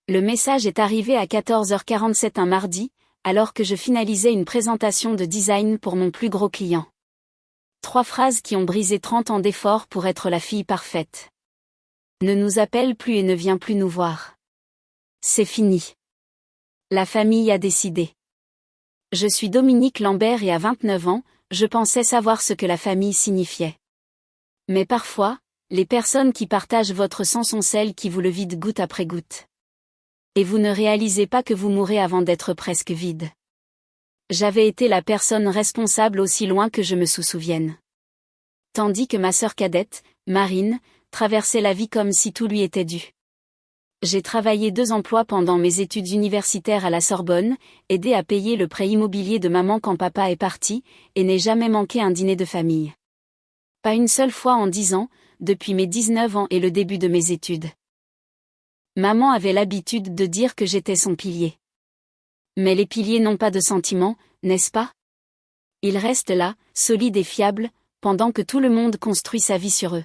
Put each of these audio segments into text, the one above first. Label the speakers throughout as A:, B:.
A: Le message est arrivé à 14h47 un mardi, alors que je finalisais une présentation de design pour mon plus gros client. 3 phrases qui ont brisé 30 ans d'efforts pour être la fille parfaite. Ne nous appelle plus et ne vient plus nous voir. C'est fini. La famille a décidé. Je suis Dominique Lambert et à 29 ans, je pensais savoir ce que la famille signifiait. Mais parfois, les personnes qui partagent votre sang sont celles qui vous le vident goutte après goutte. Et vous ne réalisez pas que vous mourrez avant d'être presque vide. J'avais été la personne responsable aussi loin que je me souvienne. Tandis que ma sœur cadette, Marine, traversait la vie comme si tout lui était dû. J'ai travaillé 2 emplois pendant mes études universitaires à la Sorbonne, aidé à payer le prêt immobilier de maman quand papa est parti, et n'ai jamais manqué un dîner de famille. Pas une seule fois en 10 ans, depuis mes 19 ans et le début de mes études. Maman avait l'habitude de dire que j'étais son pilier. Mais les piliers n'ont pas de sentiments, n'est-ce pas? Ils restent là, solides et fiables, pendant que tout le monde construit sa vie sur eux.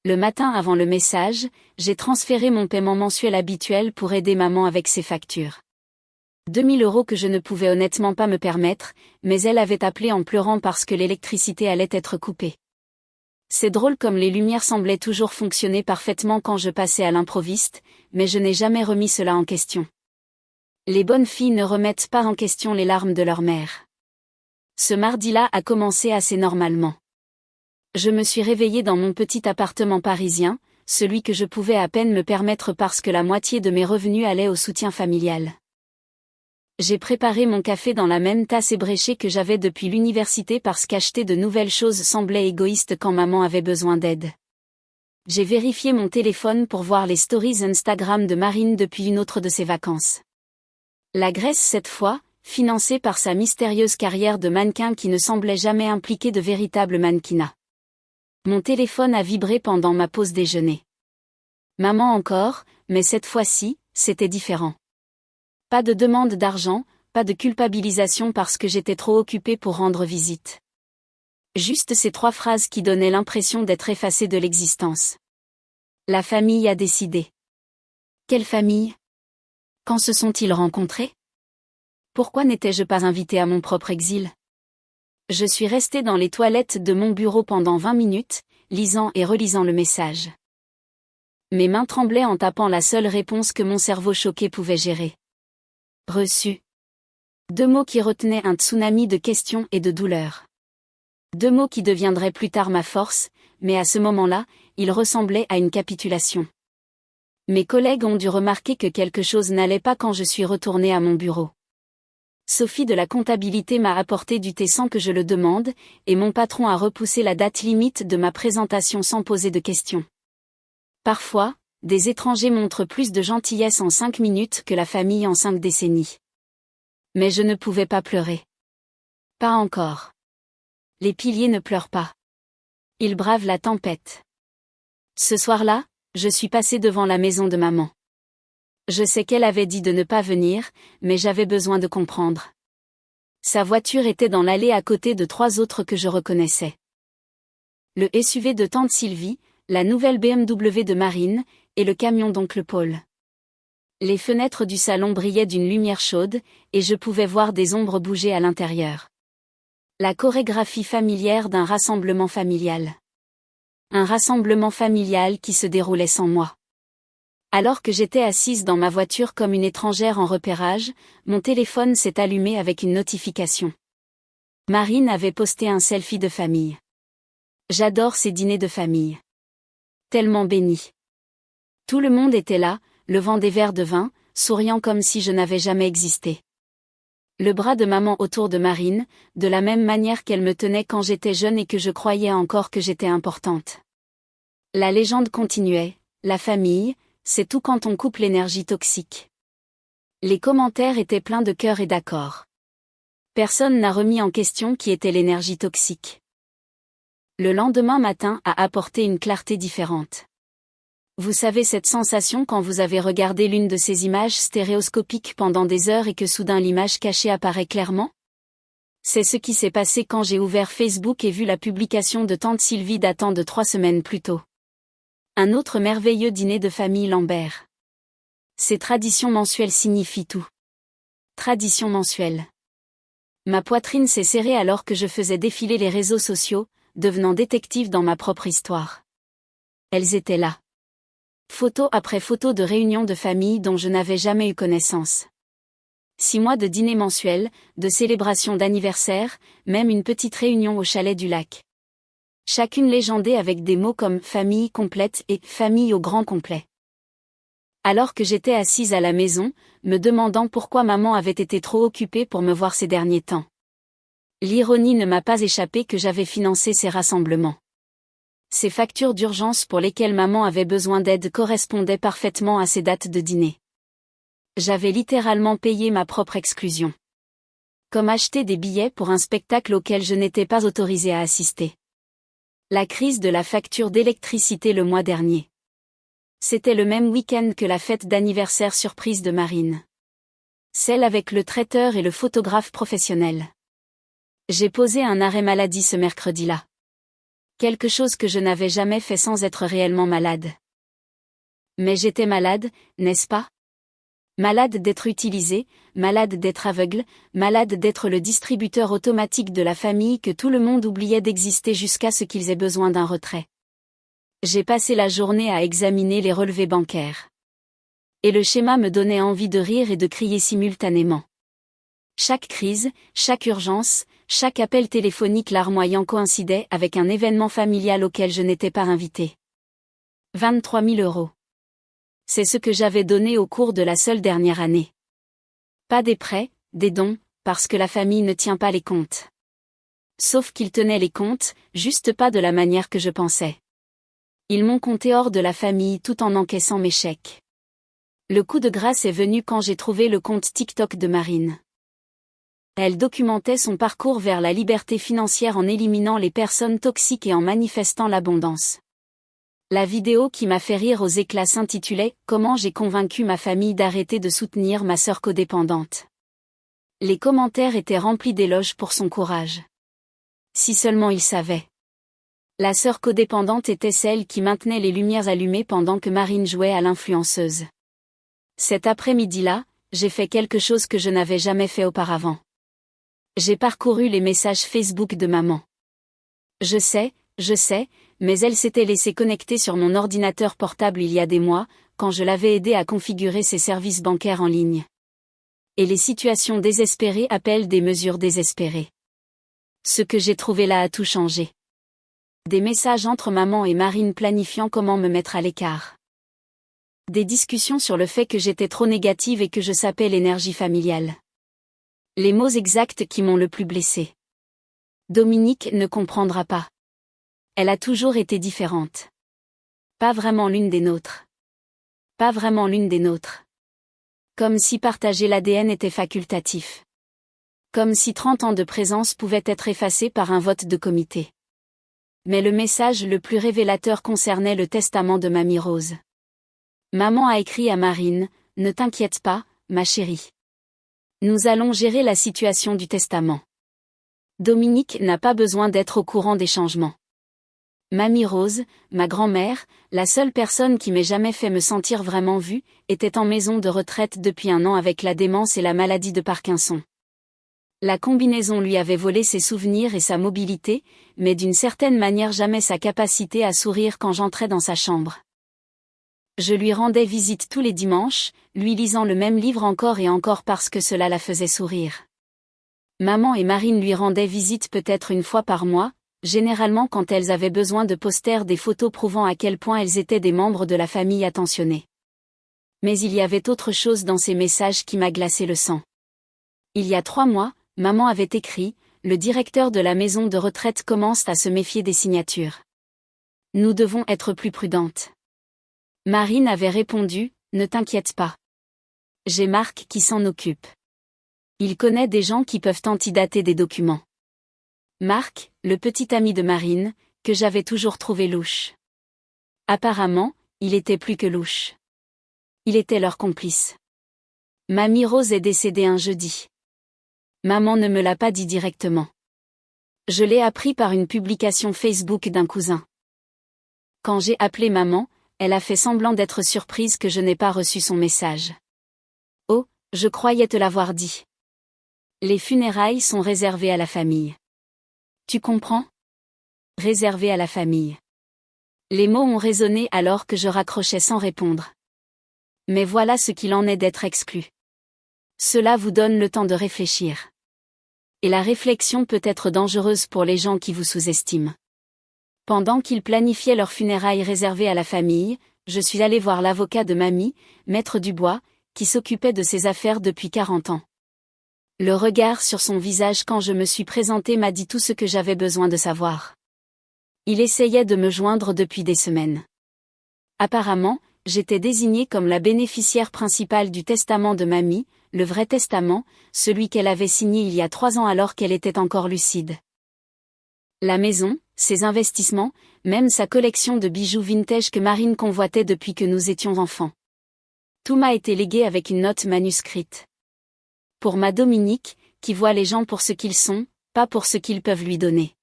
A: Le matin avant le message, j'ai transféré mon paiement mensuel habituel pour aider maman avec ses factures. 2000 € que je ne pouvais honnêtement pas me permettre, mais elle avait appelé en pleurant parce que l'électricité allait être coupée. C'est drôle comme les lumières semblaient toujours fonctionner parfaitement quand je passais à l'improviste, mais je n'ai jamais remis cela en question. Les bonnes filles ne remettent pas en question les larmes de leur mère. Ce mardi-là a commencé assez normalement. Je me suis réveillée dans mon petit appartement parisien, celui que je pouvais à peine me permettre parce que la moitié de mes revenus allait au soutien familial. J'ai préparé mon café dans la même tasse ébréchée que j'avais depuis l'université parce qu'acheter de nouvelles choses semblait égoïste quand maman avait besoin d'aide. J'ai vérifié mon téléphone pour voir les stories Instagram de Marine depuis une autre de ses vacances. La Grèce cette fois, financée par sa mystérieuse carrière de mannequin qui ne semblait jamais impliquer de véritable mannequinat. Mon téléphone a vibré pendant ma pause déjeuner. Maman encore, mais cette fois-ci, c'était différent. Pas de demande d'argent, pas de culpabilisation parce que j'étais trop occupée pour rendre visite. Juste ces 3 phrases qui donnaient l'impression d'être effacées de l'existence. La famille a décidé. Quelle famille? Quand se sont-ils rencontrés? Pourquoi n'étais-je pas invitée à mon propre exil? Je suis restée dans les toilettes de mon bureau pendant 20 minutes, lisant et relisant le message. Mes mains tremblaient en tapant la seule réponse que mon cerveau choqué pouvait gérer. Reçu. 2 mots qui retenaient un tsunami de questions et de douleurs. 2 mots qui deviendraient plus tard ma force, mais à ce moment-là, ils ressemblaient à une capitulation. Mes collègues ont dû remarquer que quelque chose n'allait pas quand je suis retournée à mon bureau. Sophie de la comptabilité m'a apporté du thé sans que je le demande, et mon patron a repoussé la date limite de ma présentation sans poser de questions. Parfois, des étrangers montrent plus de gentillesse en 5 minutes que la famille en 5 décennies. Mais je ne pouvais pas pleurer. Pas encore. Les piliers ne pleurent pas. Ils bravent la tempête. Ce soir-là, je suis passée devant la maison de maman. Je sais qu'elle avait dit de ne pas venir, mais j'avais besoin de comprendre. Sa voiture était dans l'allée à côté de 3 autres que je reconnaissais. Le SUV de tante Sylvie, la nouvelle BMW de Marine, et le camion d'oncle Paul. Les fenêtres du salon brillaient d'une lumière chaude, et je pouvais voir des ombres bouger à l'intérieur. La chorégraphie familière d'un rassemblement familial. Un rassemblement familial qui se déroulait sans moi. Alors que j'étais assise dans ma voiture comme une étrangère en repérage, mon téléphone s'est allumé avec une notification. Marine avait posté un selfie de famille. J'adore ces dîners de famille. Tellement béni. Tout le monde était là, levant des verres de vin, souriant comme si je n'avais jamais existé. Le bras de maman autour de Marine, de la même manière qu'elle me tenait quand j'étais jeune et que je croyais encore que j'étais importante. La légende continuait, la famille, c'est tout quand on coupe l'énergie toxique. Les commentaires étaient pleins de cœur et d'accord. Personne n'a remis en question qui était l'énergie toxique. Le lendemain matin a apporté une clarté différente. Vous savez cette sensation quand vous avez regardé l'une de ces images stéréoscopiques pendant des heures et que soudain l'image cachée apparaît clairement? C'est ce qui s'est passé quand j'ai ouvert Facebook et vu la publication de tante Sylvie datant de 3 semaines plus tôt. Un autre merveilleux dîner de famille Lambert. Ces traditions mensuelles signifient tout. Tradition mensuelle. Ma poitrine s'est serrée alors que je faisais défiler les réseaux sociaux, devenant détective dans ma propre histoire. Elles étaient là. Photo après photo de réunions de famille dont je n'avais jamais eu connaissance. 6 mois de dîners mensuels, de célébrations d'anniversaire, même une petite réunion au chalet du lac. Chacune légendée avec des mots comme « famille complète » et « famille au grand complet ». Alors que j'étais assise à la maison, me demandant pourquoi maman avait été trop occupée pour me voir ces derniers temps. L'ironie ne m'a pas échappé que j'avais financé ces rassemblements. Ces factures d'urgence pour lesquelles maman avait besoin d'aide correspondaient parfaitement à ces dates de dîner. J'avais littéralement payé ma propre exclusion. Comme acheter des billets pour un spectacle auquel je n'étais pas autorisée à assister. La crise de la facture d'électricité le mois dernier. C'était le même week-end que la fête d'anniversaire surprise de Marine. Celle avec le traiteur et le photographe professionnel. J'ai posé un arrêt maladie ce mercredi-là. Quelque chose que je n'avais jamais fait sans être réellement malade. Mais j'étais malade, n'est-ce pas ? Malade d'être utilisé, malade d'être aveugle, malade d'être le distributeur automatique de la famille que tout le monde oubliait d'exister jusqu'à ce qu'ils aient besoin d'un retrait. J'ai passé la journée à examiner les relevés bancaires. Et le schéma me donnait envie de rire et de crier simultanément. Chaque crise, chaque urgence, chaque appel téléphonique larmoyant coïncidait avec un événement familial auquel je n'étais pas invitée. 23 000 €. C'est ce que j'avais donné au cours de la seule dernière année. Pas des prêts, des dons, parce que la famille ne tient pas les comptes. Sauf qu'ils tenaient les comptes, juste pas de la manière que je pensais. Ils m'ont compté hors de la famille tout en encaissant mes chèques. Le coup de grâce est venu quand j'ai trouvé le compte TikTok de Marine. Elle documentait son parcours vers la liberté financière en éliminant les personnes toxiques et en manifestant l'abondance. La vidéo qui m'a fait rire aux éclats s'intitulait « Comment j'ai convaincu ma famille d'arrêter de soutenir ma sœur codépendante ». Les commentaires étaient remplis d'éloges pour son courage. Si seulement ils savaient. La sœur codépendante était celle qui maintenait les lumières allumées pendant que Marine jouait à l'influenceuse. Cet après-midi-là, j'ai fait quelque chose que je n'avais jamais fait auparavant. J'ai parcouru les messages Facebook de maman. Je sais, mais elle s'était laissée connecter sur mon ordinateur portable il y a des mois, quand je l'avais aidée à configurer ses services bancaires en ligne. Et les situations désespérées appellent des mesures désespérées. Ce que j'ai trouvé là a tout changé. Des messages entre maman et Marine planifiant comment me mettre à l'écart. Des discussions sur le fait que j'étais trop négative et que je sapais l'énergie familiale. Les mots exacts qui m'ont le plus blessée. Dominique ne comprendra pas. Elle a toujours été différente. Pas vraiment l'une des nôtres. Pas vraiment l'une des nôtres. Comme si partager l'ADN était facultatif. Comme si 30 ans de présence pouvaient être effacés par un vote de comité. Mais le message le plus révélateur concernait le testament de Mamie Rose. Maman a écrit à Marine, « Ne t'inquiète pas, ma chérie. Nous allons gérer la situation du testament. Dominique n'a pas besoin d'être au courant des changements. » Mamie Rose, ma grand-mère, la seule personne qui m'ait jamais fait me sentir vraiment vue, était en maison de retraite depuis 1 an avec la démence et la maladie de Parkinson. La combinaison lui avait volé ses souvenirs et sa mobilité, mais d'une certaine manière jamais sa capacité à sourire quand j'entrais dans sa chambre. Je lui rendais visite tous les dimanches, lui lisant le même livre encore et encore parce que cela la faisait sourire. Maman et Marine lui rendaient visite peut-être 1 fois par mois, généralement quand elles avaient besoin de posters des photos prouvant à quel point elles étaient des membres de la famille attentionnés. Mais il y avait autre chose dans ces messages qui m'a glacé le sang. Il y a 3 mois, maman avait écrit, « Le directeur de la maison de retraite commence à se méfier des signatures. Nous devons être plus prudentes. » Marine avait répondu, « Ne t'inquiète pas. J'ai Marc qui s'en occupe. Il connaît des gens qui peuvent antidater des documents. » Marc, le petit ami de Marine, que j'avais toujours trouvé louche. Apparemment, il était plus que louche. Il était leur complice. Mamie Rose est décédée un jeudi. Maman ne me l'a pas dit directement. Je l'ai appris par une publication Facebook d'un cousin. Quand j'ai appelé maman, elle a fait semblant d'être surprise que je n'ai pas reçu son message. Oh, je croyais te l'avoir dit. Les funérailles sont réservées à la famille. Tu comprends? Réservées à la famille. Les mots ont résonné alors que je raccrochais sans répondre. Mais voilà ce qu'il en est d'être exclu. Cela vous donne le temps de réfléchir. Et la réflexion peut être dangereuse pour les gens qui vous sous-estiment. Pendant qu'ils planifiaient leurs funérailles réservées à la famille, je suis allée voir l'avocat de Mamie, Maître Dubois, qui s'occupait de ses affaires depuis 40 ans. Le regard sur son visage quand je me suis présentée m'a dit tout ce que j'avais besoin de savoir. Il essayait de me joindre depuis des semaines. Apparemment, j'étais désignée comme la bénéficiaire principale du testament de Mamie, le vrai testament, celui qu'elle avait signé il y a 3 ans alors qu'elle était encore lucide. La maison, ses investissements, même sa collection de bijoux vintage que Marine convoitait depuis que nous étions enfants. Tout m'a été légué avec une note manuscrite. Pour ma Dominique, qui voit les gens pour ce qu'ils sont, pas pour ce qu'ils peuvent lui donner.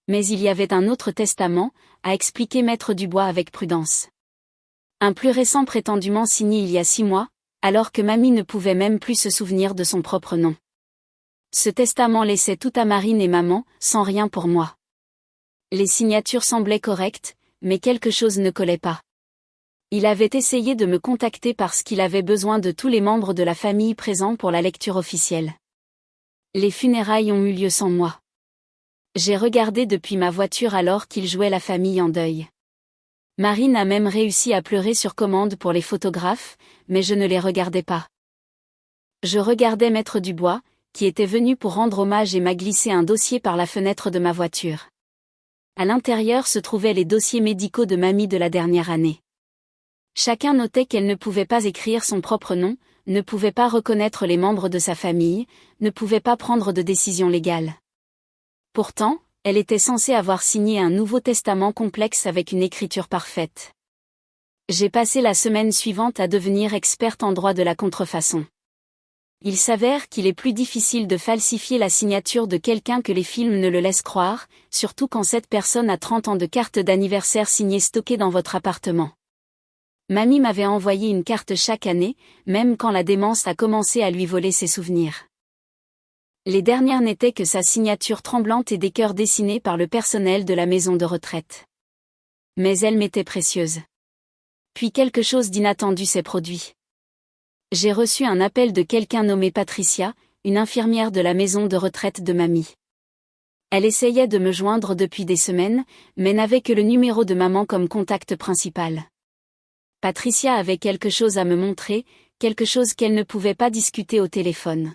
A: Mais il y avait un autre testament, a expliqué Maître Dubois avec prudence. Un plus récent prétendument signé il y a 6 mois, alors que Mamie ne pouvait même plus se souvenir de son propre nom. Ce testament laissait tout à Marine et maman, sans rien pour moi. Les signatures semblaient correctes, mais quelque chose ne collait pas. Il avait essayé de me contacter parce qu'il avait besoin de tous les membres de la famille présents pour la lecture officielle. Les funérailles ont eu lieu sans moi. J'ai regardé depuis ma voiture alors qu'il jouait la famille en deuil. Marine a même réussi à pleurer sur commande pour les photographes, mais je ne les regardais pas. Je regardais Maître Dubois, qui était venu pour rendre hommage et m'a glissé un dossier par la fenêtre de ma voiture. À l'intérieur se trouvaient les dossiers médicaux de Mamie de la dernière année. Chacun notait qu'elle ne pouvait pas écrire son propre nom, ne pouvait pas reconnaître les membres de sa famille, ne pouvait pas prendre de décision légale. Pourtant, elle était censée avoir signé un nouveau testament complexe avec une écriture parfaite. J'ai passé la semaine suivante à devenir experte en droit de la contrefaçon. Il s'avère qu'il est plus difficile de falsifier la signature de quelqu'un que les films ne le laissent croire, surtout quand cette personne a 30 ans de carte d'anniversaire signée stockée dans votre appartement. Mamie m'avait envoyé une carte chaque année, même quand la démence a commencé à lui voler ses souvenirs. Les dernières n'étaient que sa signature tremblante et des cœurs dessinés par le personnel de la maison de retraite. Mais elle m'était précieuse. Puis quelque chose d'inattendu s'est produit. J'ai reçu un appel de quelqu'un nommé Patricia, une infirmière de la maison de retraite de Mamie. Elle essayait de me joindre depuis des semaines, mais n'avait que le numéro de maman comme contact principal. Patricia avait quelque chose à me montrer, quelque chose qu'elle ne pouvait pas discuter au téléphone.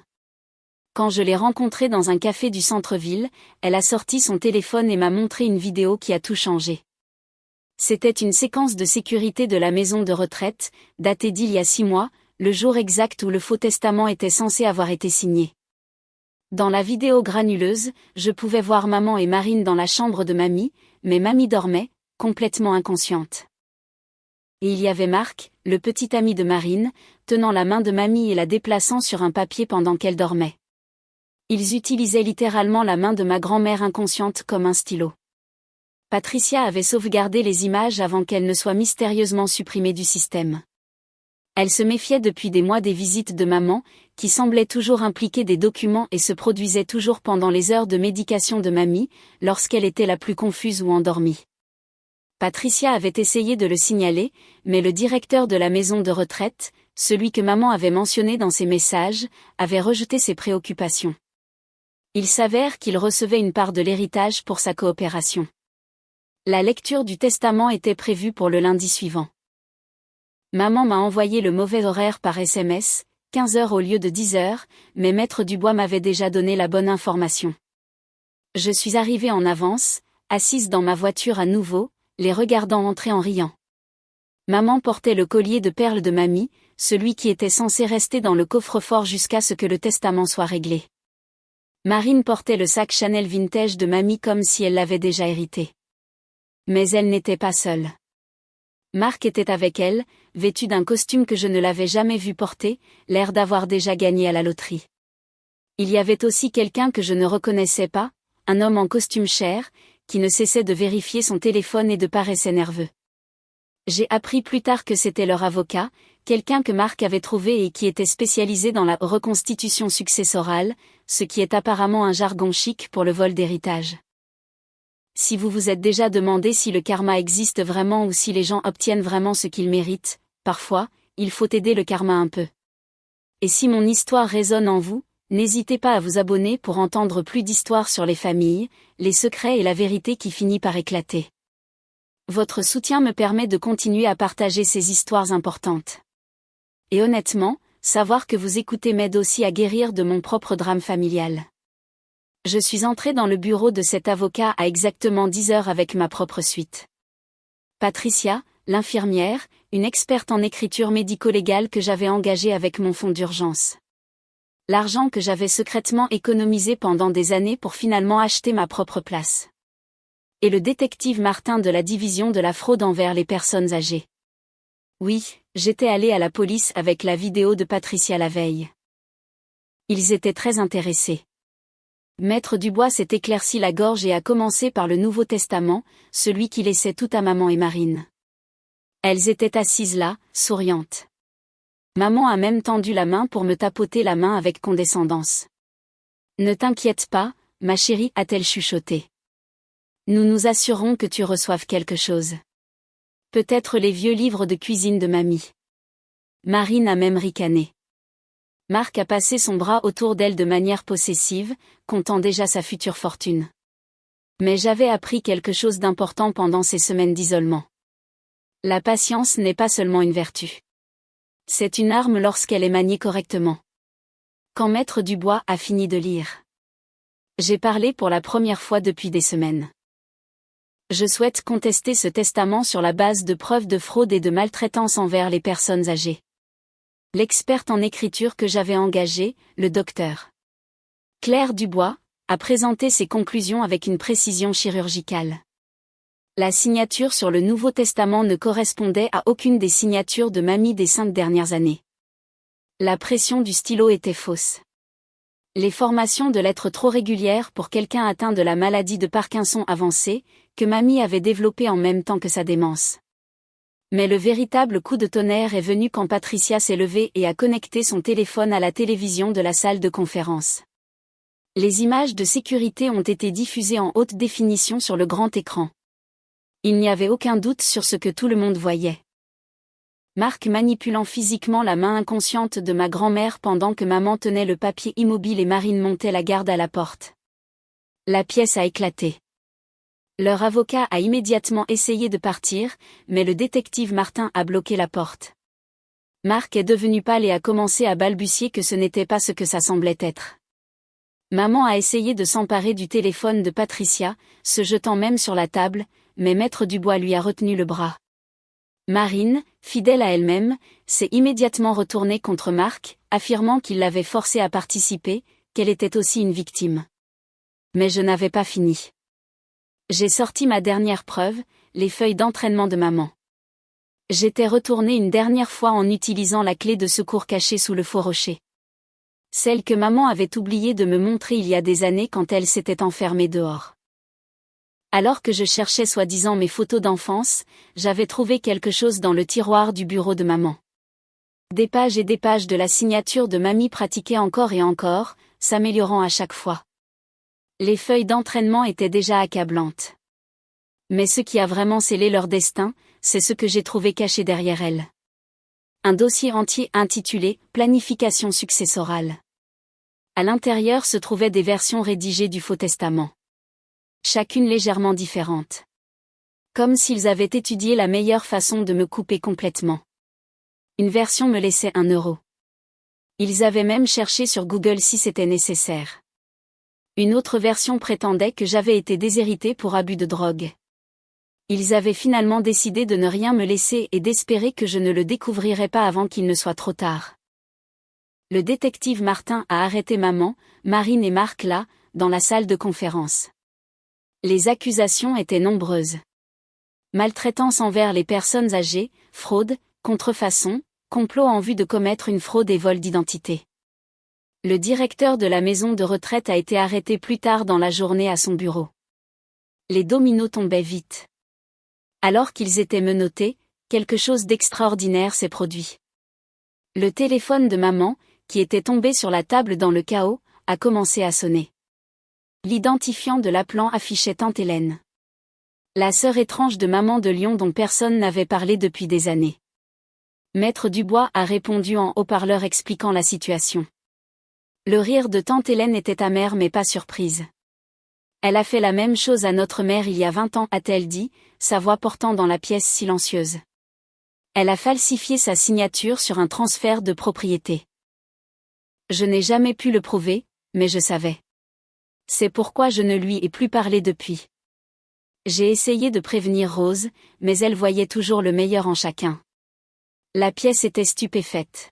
A: Quand je l'ai rencontrée dans un café du centre-ville, elle a sorti son téléphone et m'a montré une vidéo qui a tout changé. C'était une séquence de sécurité de la maison de retraite, datée d'il y a 6 mois, le jour exact où le faux testament était censé avoir été signé. Dans la vidéo granuleuse, je pouvais voir maman et Marine dans la chambre de Mamie, mais Mamie dormait, complètement inconsciente. Et il y avait Marc, le petit ami de Marine, tenant la main de Mamie et la déplaçant sur un papier pendant qu'elle dormait. Ils utilisaient littéralement la main de ma grand-mère inconsciente comme un stylo. Patricia avait sauvegardé les images avant qu'elles ne soient mystérieusement supprimées du système. Elle se méfiait depuis des mois des visites de maman, qui semblaient toujours impliquer des documents et se produisaient toujours pendant les heures de médication de Mamie, lorsqu'elle était la plus confuse ou endormie. Patricia avait essayé de le signaler, mais le directeur de la maison de retraite, celui que maman avait mentionné dans ses messages, avait rejeté ses préoccupations. Il s'avère qu'il recevait une part de l'héritage pour sa coopération. La lecture du testament était prévue pour le lundi suivant. Maman m'a envoyé le mauvais horaire par SMS, 15 heures au lieu de 10 heures, mais Maître Dubois m'avait déjà donné la bonne information. Je suis arrivée en avance, assise dans ma voiture à nouveau, les regardant entrer en riant. Maman portait le collier de perles de Mamie, celui qui était censé rester dans le coffre-fort jusqu'à ce que le testament soit réglé. Marine portait le sac Chanel vintage de Mamie comme si elle l'avait déjà hérité. Mais elle n'était pas seule. Marc était avec elle, vêtu d'un costume que je ne l'avais jamais vu porter, l'air d'avoir déjà gagné à la loterie. Il y avait aussi quelqu'un que je ne reconnaissais pas, un homme en costume cher, qui ne cessait de vérifier son téléphone et de paraissait nerveux. J'ai appris plus tard que c'était leur avocat, quelqu'un que Marc avait trouvé et qui était spécialisé dans la reconstitution successorale, ce qui est apparemment un jargon chic pour le vol d'héritage. Si vous vous êtes déjà demandé si le karma existe vraiment ou si les gens obtiennent vraiment ce qu'ils méritent, parfois, il faut aider le karma un peu. Et si mon histoire résonne en vous, n'hésitez pas à vous abonner pour entendre plus d'histoires sur les familles, les secrets et la vérité qui finit par éclater. Votre soutien me permet de continuer à partager ces histoires importantes. Et honnêtement, savoir que vous écoutez m'aide aussi à guérir de mon propre drame familial. Je suis entrée dans le bureau de cet avocat à exactement 10 heures avec ma propre suite. Patricia, l'infirmière, une experte en écriture médico-légale que j'avais engagée avec mon fonds d'urgence. L'argent que j'avais secrètement économisé pendant des années pour finalement acheter ma propre place. Et le détective Martin de la division de la fraude envers les personnes âgées. Oui, j'étais allée à la police avec la vidéo de Patricia la veille. Ils étaient très intéressés. Maître Dubois s'est éclairci la gorge et a commencé par le Nouveau Testament, celui qui laissait tout à maman et Marine. Elles étaient assises là, souriantes. Maman a même tendu la main pour me tapoter la main avec condescendance. Ne t'inquiète pas, ma chérie, a-t-elle chuchoté. Nous nous assurerons que tu reçoives quelque chose. Peut-être les vieux livres de cuisine de mamie. Marine a même ricané. Marc a passé son bras autour d'elle de manière possessive, comptant déjà sa future fortune. Mais j'avais appris quelque chose d'important pendant ces semaines d'isolement. La patience n'est pas seulement une vertu. C'est une arme lorsqu'elle est maniée correctement. Quand Maître Dubois a fini de lire. J'ai parlé pour la première fois depuis des semaines. Je souhaite contester ce testament sur la base de preuves de fraude et de maltraitance envers les personnes âgées. L'experte en écriture que j'avais engagée, le docteur Claire Dubois, a présenté ses conclusions avec une précision chirurgicale. La signature sur le Nouveau Testament ne correspondait à aucune des signatures de mamie des 5 dernières années. La pression du stylo était fausse. Les formations de lettres trop régulières pour quelqu'un atteint de la maladie de Parkinson avancée, que mamie avait développée en même temps que sa démence. Mais le véritable coup de tonnerre est venu quand Patricia s'est levée et a connecté son téléphone à la télévision de la salle de conférence. Les images de sécurité ont été diffusées en haute définition sur le grand écran. Il n'y avait aucun doute sur ce que tout le monde voyait. Marc manipulant physiquement la main inconsciente de ma grand-mère pendant que maman tenait le papier immobile et Marine montait la garde à la porte. La pièce a éclaté. Leur avocat a immédiatement essayé de partir, mais le détective Martin a bloqué la porte. Marc est devenu pâle et a commencé à balbutier que ce n'était pas ce que ça semblait être. Maman a essayé de s'emparer du téléphone de Patricia, se jetant même sur la table, mais Maître Dubois lui a retenu le bras. Marine, fidèle à elle-même, s'est immédiatement retournée contre Marc, affirmant qu'il l'avait forcée à participer, qu'elle était aussi une victime. Mais je n'avais pas fini. J'ai sorti ma dernière preuve, les feuilles d'entraînement de maman. J'étais retournée une dernière fois en utilisant la clé de secours cachée sous le faux rocher. Celle que maman avait oublié de me montrer il y a des années quand elle s'était enfermée dehors. Alors que je cherchais soi-disant mes photos d'enfance, j'avais trouvé quelque chose dans le tiroir du bureau de maman. Des pages et des pages de la signature de mamie pratiquées encore et encore, s'améliorant à chaque fois. Les feuilles d'entraînement étaient déjà accablantes. Mais ce qui a vraiment scellé leur destin, c'est ce que j'ai trouvé caché derrière elles. Un dossier entier intitulé « Planification successorale ». À l'intérieur se trouvaient des versions rédigées du Faux Testament. Chacune légèrement différente. Comme s'ils avaient étudié la meilleure façon de me couper complètement. Une version me laissait 1 euro. Ils avaient même cherché sur Google si c'était nécessaire. Une autre version prétendait que j'avais été déshéritée pour abus de drogue. Ils avaient finalement décidé de ne rien me laisser et d'espérer que je ne le découvrirais pas avant qu'il ne soit trop tard. Le détective Martin a arrêté maman, Marine et Marc là, dans la salle de conférence. Les accusations étaient nombreuses. Maltraitance envers les personnes âgées, fraude, contrefaçon, complot en vue de commettre une fraude et vol d'identité. Le directeur de la maison de retraite a été arrêté plus tard dans la journée à son bureau. Les dominos tombaient vite. Alors qu'ils étaient menottés, quelque chose d'extraordinaire s'est produit. Le téléphone de maman, qui était tombé sur la table dans le chaos, a commencé à sonner. L'identifiant de l'appelant affichait Tante Hélène. La sœur étrange de maman de Lyon dont personne n'avait parlé depuis des années. Maître Dubois a répondu en haut-parleur expliquant la situation. Le rire de Tante Hélène était amer mais pas surprise. Elle a fait la même chose à notre mère il y a 20 ans, a-t-elle dit, sa voix portant dans la pièce silencieuse. Elle a falsifié sa signature sur un transfert de propriété. Je n'ai jamais pu le prouver, mais je savais. C'est pourquoi je ne lui ai plus parlé depuis. J'ai essayé de prévenir Rose, mais elle voyait toujours le meilleur en chacun. La pièce était stupéfaite.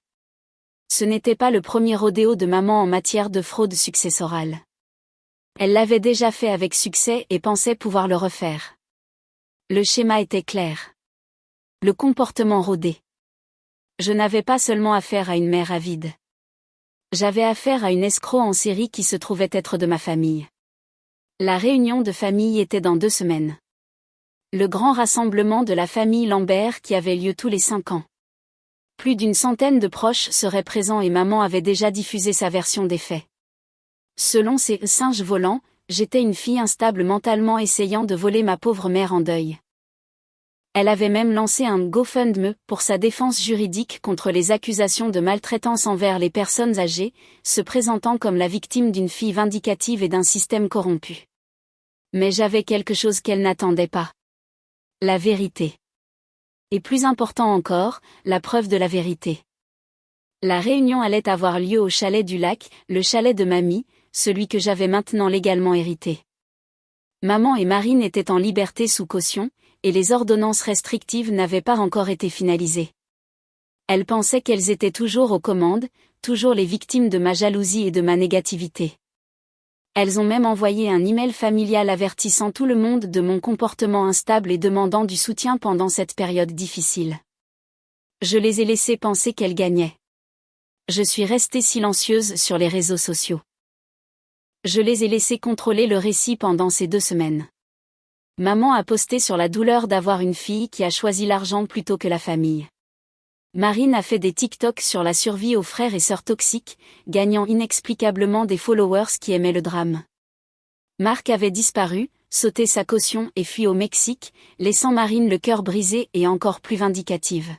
A: Ce n'était pas le premier rodéo de maman en matière de fraude successorale. Elle l'avait déjà fait avec succès et pensait pouvoir le refaire. Le schéma était clair. Le comportement rodé. Je n'avais pas seulement affaire à une mère avide. J'avais affaire à une escroc en série qui se trouvait être de ma famille. La réunion de famille était dans 2 semaines. Le grand rassemblement de la famille Lambert qui avait lieu tous les 5 ans. Plus d'une centaine de proches seraient présents et maman avait déjà diffusé sa version des faits. Selon ces singes volants, j'étais une fille instable mentalement essayant de voler ma pauvre mère en deuil. Elle avait même lancé un GoFundMe pour sa défense juridique contre les accusations de maltraitance envers les personnes âgées, se présentant comme la victime d'une fille vindicative et d'un système corrompu. Mais j'avais quelque chose qu'elle n'attendait pas. La vérité. Et plus important encore, la preuve de la vérité. La réunion allait avoir lieu au chalet du lac, le chalet de mamie, celui que j'avais maintenant légalement hérité. Maman et Marine étaient en liberté sous caution, et les ordonnances restrictives n'avaient pas encore été finalisées. Elles pensaient qu'elles étaient toujours aux commandes, toujours les victimes de ma jalousie et de ma négativité. Elles ont même envoyé un email familial avertissant tout le monde de mon comportement instable et demandant du soutien pendant cette période difficile. Je les ai laissées penser qu'elles gagnaient. Je suis restée silencieuse sur les réseaux sociaux. Je les ai laissées contrôler le récit pendant ces 2 semaines. Maman a posté sur la douleur d'avoir une fille qui a choisi l'argent plutôt que la famille. Marine a fait des TikTok sur la survie aux frères et sœurs toxiques, gagnant inexplicablement des followers qui aimaient le drame. Marc avait disparu, sauté sa caution et fui au Mexique, laissant Marine le cœur brisé et encore plus vindicative.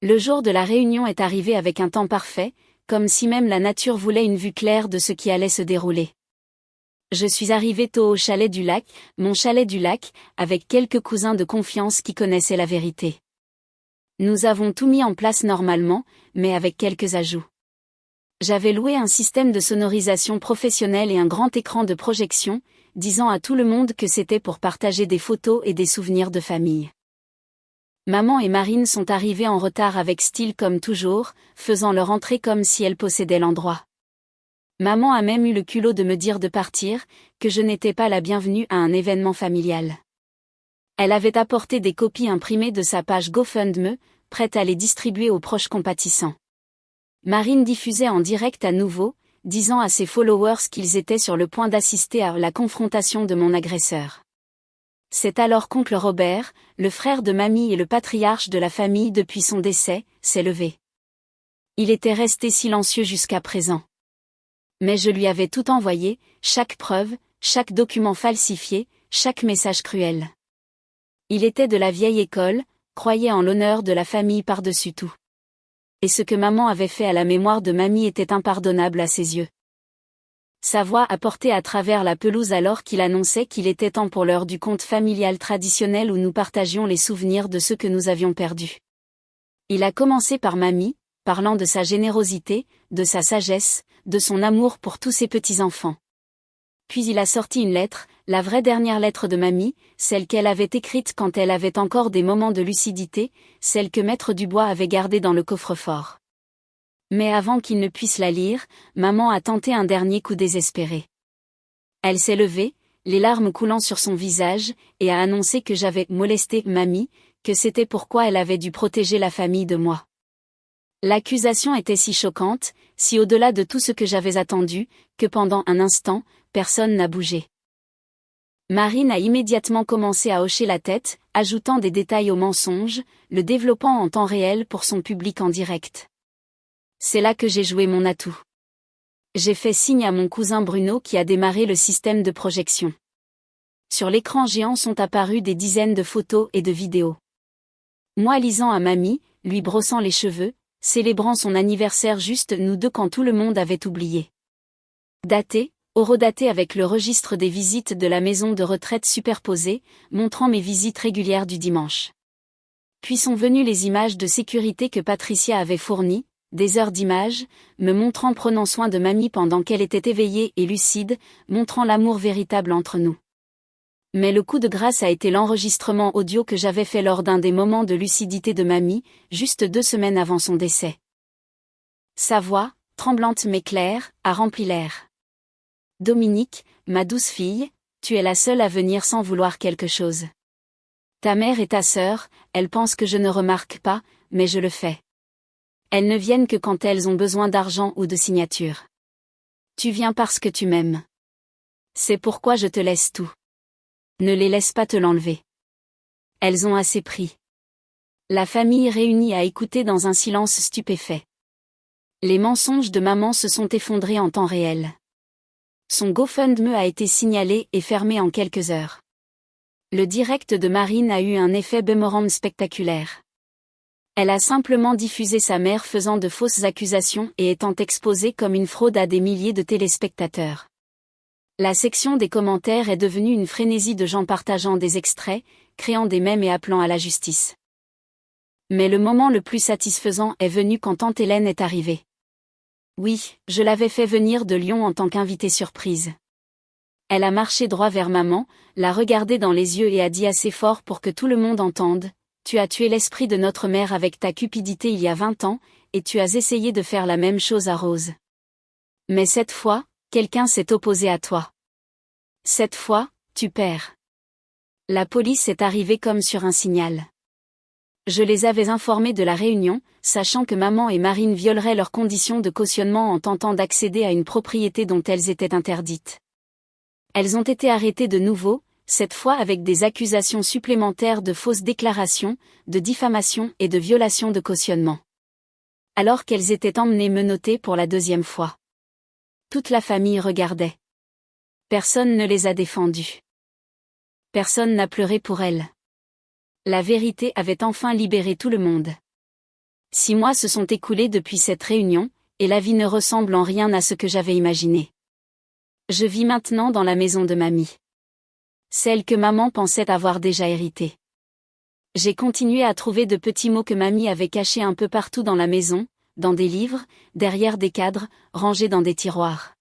A: Le jour de la réunion est arrivé avec un temps parfait, comme si même la nature voulait une vue claire de ce qui allait se dérouler. Je suis arrivée tôt au chalet du lac, mon chalet du lac, avec quelques cousins de confiance qui connaissaient la vérité. Nous avons tout mis en place normalement, mais avec quelques ajouts. J'avais loué un système de sonorisation professionnel et un grand écran de projection, disant à tout le monde que c'était pour partager des photos et des souvenirs de famille. Maman et Marine sont arrivées en retard avec style comme toujours, faisant leur entrée comme si elles possédaient l'endroit. Maman a même eu le culot de me dire de partir, que je n'étais pas la bienvenue à un événement familial. Elle avait apporté des copies imprimées de sa page GoFundMe, prête à les distribuer aux proches compatissants. Marine diffusait en direct à nouveau, disant à ses followers qu'ils étaient sur le point d'assister à la confrontation de mon agresseur. C'est alors qu'oncle Robert, le frère de mamie et le patriarche de la famille depuis son décès, s'est levé. Il était resté silencieux jusqu'à présent. Mais je lui avais tout envoyé, chaque preuve, chaque document falsifié, chaque message cruel. Il était de la vieille école, croyait en l'honneur de la famille par-dessus tout. Et ce que maman avait fait à la mémoire de mamie était impardonnable à ses yeux. Sa voix a porté à travers la pelouse alors qu'il annonçait qu'il était temps pour l'heure du conte familial traditionnel où nous partagions les souvenirs de ceux que nous avions perdus. Il a commencé par mamie, parlant de sa générosité, de sa sagesse, de son amour pour tous ses petits-enfants. Puis il a sorti une lettre, la vraie dernière lettre de mamie, celle qu'elle avait écrite quand elle avait encore des moments de lucidité, celle que Maître Dubois avait gardée dans le coffre-fort. Mais avant qu'il ne puisse la lire, maman a tenté un dernier coup désespéré. Elle s'est levée, les larmes coulant sur son visage, et a annoncé que j'avais molesté mamie, que c'était pourquoi elle avait dû protéger la famille de moi. L'accusation était si choquante, si au-delà de tout ce que j'avais attendu, que pendant un instant, personne n'a bougé. Marine a immédiatement commencé à hocher la tête, ajoutant des détails aux mensonges, le développant en temps réel pour son public en direct. C'est là que j'ai joué mon atout. J'ai fait signe à mon cousin Bruno qui a démarré le système de projection. Sur l'écran géant sont apparues des dizaines de photos et de vidéos. Moi lisant à mamie, lui brossant les cheveux, célébrant son anniversaire juste nous deux quand tout le monde avait oublié. Daté, horodaté avec le registre des visites de la maison de retraite superposé, montrant mes visites régulières du dimanche. Puis sont venues les images de sécurité que Patricia avait fournies, des heures d'images, me montrant prenant soin de mamie pendant qu'elle était éveillée et lucide, montrant l'amour véritable entre nous. Mais le coup de grâce a été l'enregistrement audio que j'avais fait lors d'un des moments de lucidité de mamie, juste 2 semaines avant son décès. Sa voix, tremblante mais claire, a rempli l'air. Dominique, ma douce fille, tu es la seule à venir sans vouloir quelque chose. Ta mère et ta sœur, elles pensent que je ne remarque pas, mais je le fais. Elles ne viennent que quand elles ont besoin d'argent ou de signature. Tu viens parce que tu m'aimes. C'est pourquoi je te laisse tout. Ne les laisse pas te l'enlever. Elles ont assez pris. La famille réunie a écouté dans un silence stupéfait. Les mensonges de maman se sont effondrés en temps réel. Son GoFundMe a été signalé et fermé en quelques heures. Le direct de Marine a eu un effet boomerang spectaculaire. Elle a simplement diffusé sa mère faisant de fausses accusations et étant exposée comme une fraude à des milliers de téléspectateurs. La section des commentaires est devenue une frénésie de gens partageant des extraits, créant des mèmes et appelant à la justice. Mais le moment le plus satisfaisant est venu quand tante Hélène est arrivée. Oui, je l'avais fait venir de Lyon en tant qu'invitée surprise. Elle a marché droit vers maman, l'a regardée dans les yeux et a dit assez fort pour que tout le monde entende, « Tu as tué l'esprit de notre mère avec ta cupidité il y a 20 ans, et tu as essayé de faire la même chose à Rose. Mais cette fois, quelqu'un s'est opposé à toi. Cette fois, tu perds. » La police est arrivée comme sur un signal. Je les avais informés de la réunion, sachant que maman et Marine violeraient leurs conditions de cautionnement en tentant d'accéder à une propriété dont elles étaient interdites. Elles ont été arrêtées de nouveau, cette fois avec des accusations supplémentaires de fausses déclarations, de diffamation et de violation de cautionnement. Alors qu'elles étaient emmenées menottées pour la 2e fois. Toute la famille regardait. Personne ne les a défendues. Personne n'a pleuré pour elles. La vérité avait enfin libéré tout le monde. 6 mois se sont écoulés depuis cette réunion, et la vie ne ressemble en rien à ce que j'avais imaginé. Je vis maintenant dans la maison de mamie. Celle que maman pensait avoir déjà héritée. J'ai continué à trouver de petits mots que mamie avait cachés un peu partout dans la maison, dans des livres, derrière des cadres, rangés dans des tiroirs.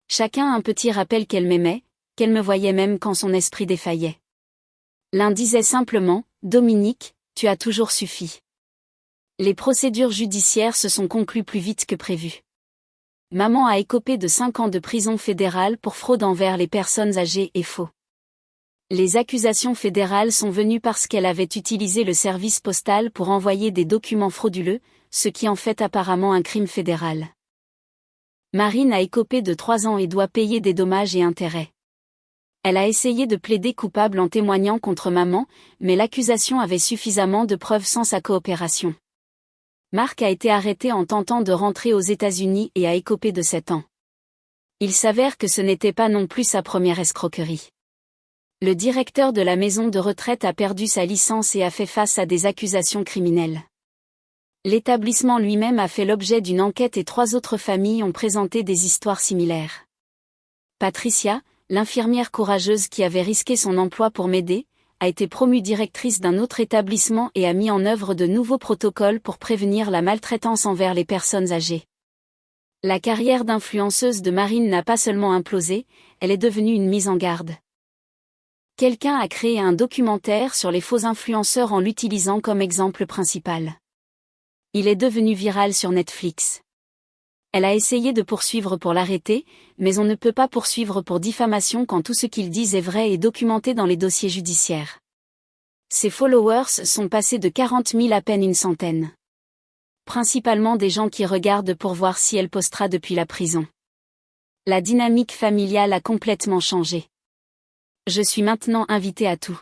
A: Chacun un petit rappel qu'elle m'aimait, qu'elle me voyait même quand son esprit défaillait. L'un disait simplement, « Dominique, tu as toujours suffi. » Les procédures judiciaires se sont conclues plus vite que prévu. Maman a écopé de 5 ans de prison fédérale pour fraude envers les personnes âgées et faux. Les accusations fédérales sont venues parce qu'elle avait utilisé le service postal pour envoyer des documents frauduleux, ce qui en fait apparemment un crime fédéral. Marine a écopé de 3 ans et doit payer des dommages et intérêts. Elle a essayé de plaider coupable en témoignant contre maman, mais l'accusation avait suffisamment de preuves sans sa coopération. Marc a été arrêté en tentant de rentrer aux États-Unis et a écopé de 7 ans. Il s'avère que ce n'était pas non plus sa première escroquerie. Le directeur de la maison de retraite a perdu sa licence et a fait face à des accusations criminelles. L'établissement lui-même a fait l'objet d'une enquête et 3 autres familles ont présenté des histoires similaires. Patricia, l'infirmière courageuse qui avait risqué son emploi pour m'aider, a été promue directrice d'un autre établissement et a mis en œuvre de nouveaux protocoles pour prévenir la maltraitance envers les personnes âgées. La carrière d'influenceuse de Marine n'a pas seulement implosé, elle est devenue une mise en garde. Quelqu'un a créé un documentaire sur les faux influenceurs en l'utilisant comme exemple principal. Il est devenu viral sur Netflix. Elle a essayé de poursuivre pour l'arrêter, mais on ne peut pas poursuivre pour diffamation quand tout ce qu'ils disent est vrai et documenté dans les dossiers judiciaires. Ses followers sont passés de 40 000 à peine une centaine. Principalement des gens qui regardent pour voir si elle postera depuis la prison. La dynamique familiale a complètement changé. Je suis maintenant invitée à tout.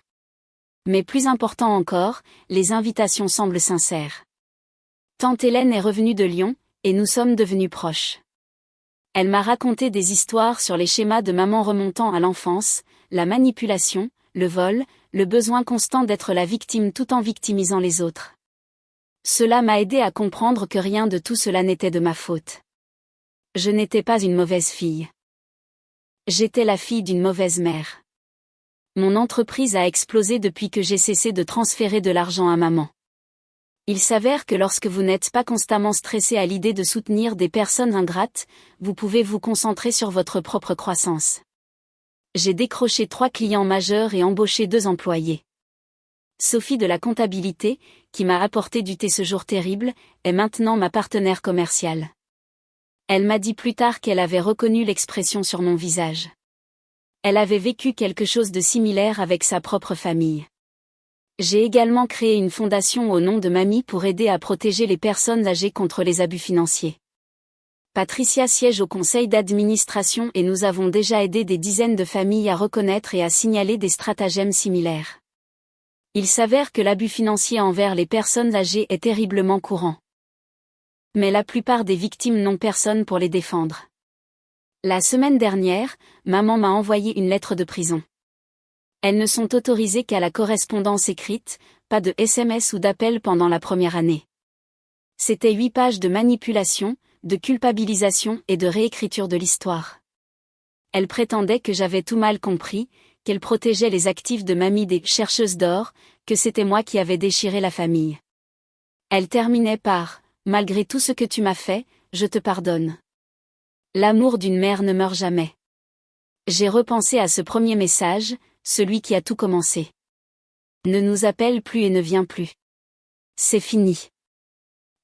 A: Mais plus important encore, les invitations semblent sincères. Tante Hélène est revenue de Lyon, et nous sommes devenus proches. Elle m'a raconté des histoires sur les schémas de maman remontant à l'enfance, la manipulation, le vol, le besoin constant d'être la victime tout en victimisant les autres. Cela m'a aidé à comprendre que rien de tout cela n'était de ma faute. Je n'étais pas une mauvaise fille. J'étais la fille d'une mauvaise mère. Mon entreprise a explosé depuis que j'ai cessé de transférer de l'argent à maman. Il s'avère que lorsque vous n'êtes pas constamment stressé à l'idée de soutenir des personnes ingrates, vous pouvez vous concentrer sur votre propre croissance. J'ai décroché 3 clients majeurs et embauché 2 employés. Sophie de la comptabilité, qui m'a apporté du thé ce jour terrible, est maintenant ma partenaire commerciale. Elle m'a dit plus tard qu'elle avait reconnu l'expression sur mon visage. Elle avait vécu quelque chose de similaire avec sa propre famille. J'ai également créé une fondation au nom de Mamie pour aider à protéger les personnes âgées contre les abus financiers. Patricia siège au conseil d'administration et nous avons déjà aidé des dizaines de familles à reconnaître et à signaler des stratagèmes similaires. Il s'avère que l'abus financier envers les personnes âgées est terriblement courant. Mais la plupart des victimes n'ont personne pour les défendre. La semaine dernière, maman m'a envoyé une lettre de prison. Elles ne sont autorisées qu'à la correspondance écrite, pas de SMS ou d'appel pendant la première année. C'était 8 pages de manipulation, de culpabilisation et de réécriture de l'histoire. Elle prétendait que j'avais tout mal compris, qu'elle protégeait les actifs de Mamie des chercheuses d'or, que c'était moi qui avais déchiré la famille. Elle terminait par « Malgré tout ce que tu m'as fait, je te pardonne. L'amour d'une mère ne meurt jamais. » J'ai repensé à ce premier message, celui qui a tout commencé. Ne nous appelle plus et ne viens plus. C'est fini.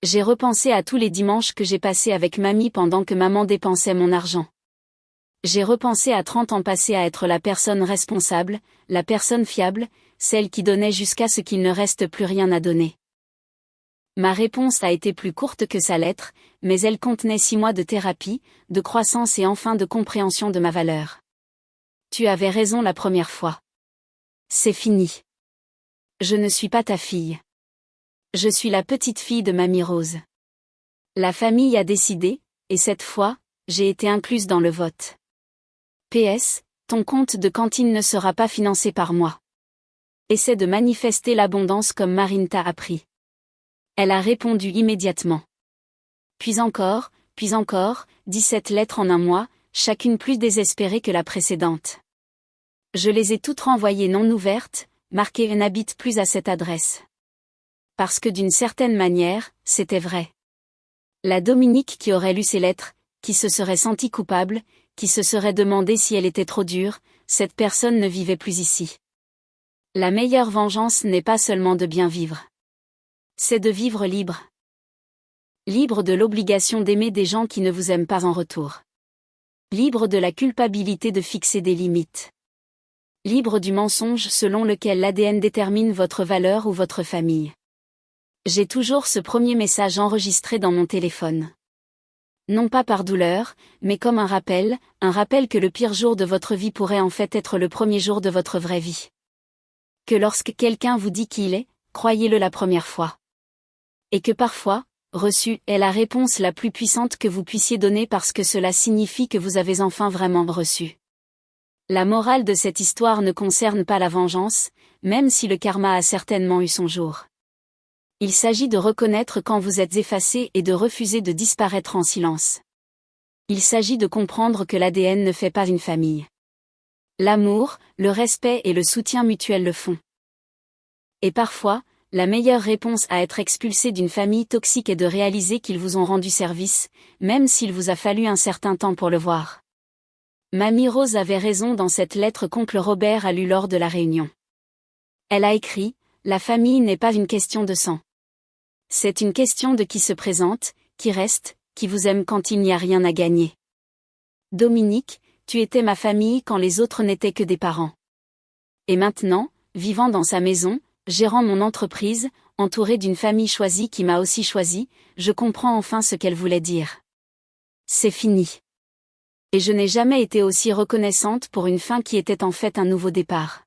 A: J'ai repensé à tous les dimanches que j'ai passés avec Mamie pendant que maman dépensait mon argent. J'ai repensé à 30 ans passés à être la personne responsable, la personne fiable, celle qui donnait jusqu'à ce qu'il ne reste plus rien à donner. Ma réponse a été plus courte que sa lettre, mais elle contenait 6 mois de thérapie, de croissance et enfin de compréhension de ma valeur. Tu avais raison la première fois. C'est fini. Je ne suis pas ta fille. Je suis la petite fille de Mamie Rose. La famille a décidé, et cette fois, j'ai été incluse dans le vote. PS, ton compte de cantine ne sera pas financé par moi. Essaie de manifester l'abondance comme Marine t'a appris. Elle a répondu immédiatement. Puis encore, 17 lettres en un mois, chacune plus désespérée que la précédente. Je les ai toutes renvoyées non ouvertes, marquées et n'habitent plus à cette adresse. Parce que d'une certaine manière, c'était vrai. La Dominique qui aurait lu ces lettres, qui se serait sentie coupable, qui se serait demandé si elle était trop dure, cette personne ne vivait plus ici. La meilleure vengeance n'est pas seulement de bien vivre. C'est de vivre libre. Libre de l'obligation d'aimer des gens qui ne vous aiment pas en retour. Libre de la culpabilité de fixer des limites. Libre du mensonge selon lequel l'ADN détermine votre valeur ou votre famille. J'ai toujours ce premier message enregistré dans mon téléphone. Non pas par douleur, mais comme un rappel que le pire jour de votre vie pourrait en fait être le premier jour de votre vraie vie. Que lorsque quelqu'un vous dit qui il est, croyez-le la première fois. Et que parfois, reçu est la réponse la plus puissante que vous puissiez donner parce que cela signifie que vous avez enfin vraiment reçu. La morale de cette histoire ne concerne pas la vengeance, même si le karma a certainement eu son jour. Il s'agit de reconnaître quand vous êtes effacé et de refuser de disparaître en silence. Il s'agit de comprendre que l'ADN ne fait pas une famille. L'amour, le respect et le soutien mutuel le font. Et parfois, la meilleure réponse à être expulsé d'une famille toxique est de réaliser qu'ils vous ont rendu service, même s'il vous a fallu un certain temps pour le voir. Mamie Rose avait raison dans cette lettre qu'oncle Robert a lue lors de la réunion. Elle a écrit « La famille n'est pas une question de sang. C'est une question de qui se présente, qui reste, qui vous aime quand il n'y a rien à gagner. Dominique, tu étais ma famille quand les autres n'étaient que des parents. Et maintenant, vivant dans sa maison, gérant mon entreprise, entouré d'une famille choisie qui m'a aussi choisi, je comprends enfin ce qu'elle voulait dire. C'est fini. Et je n'ai jamais été aussi reconnaissante pour une fin qui était en fait un nouveau départ.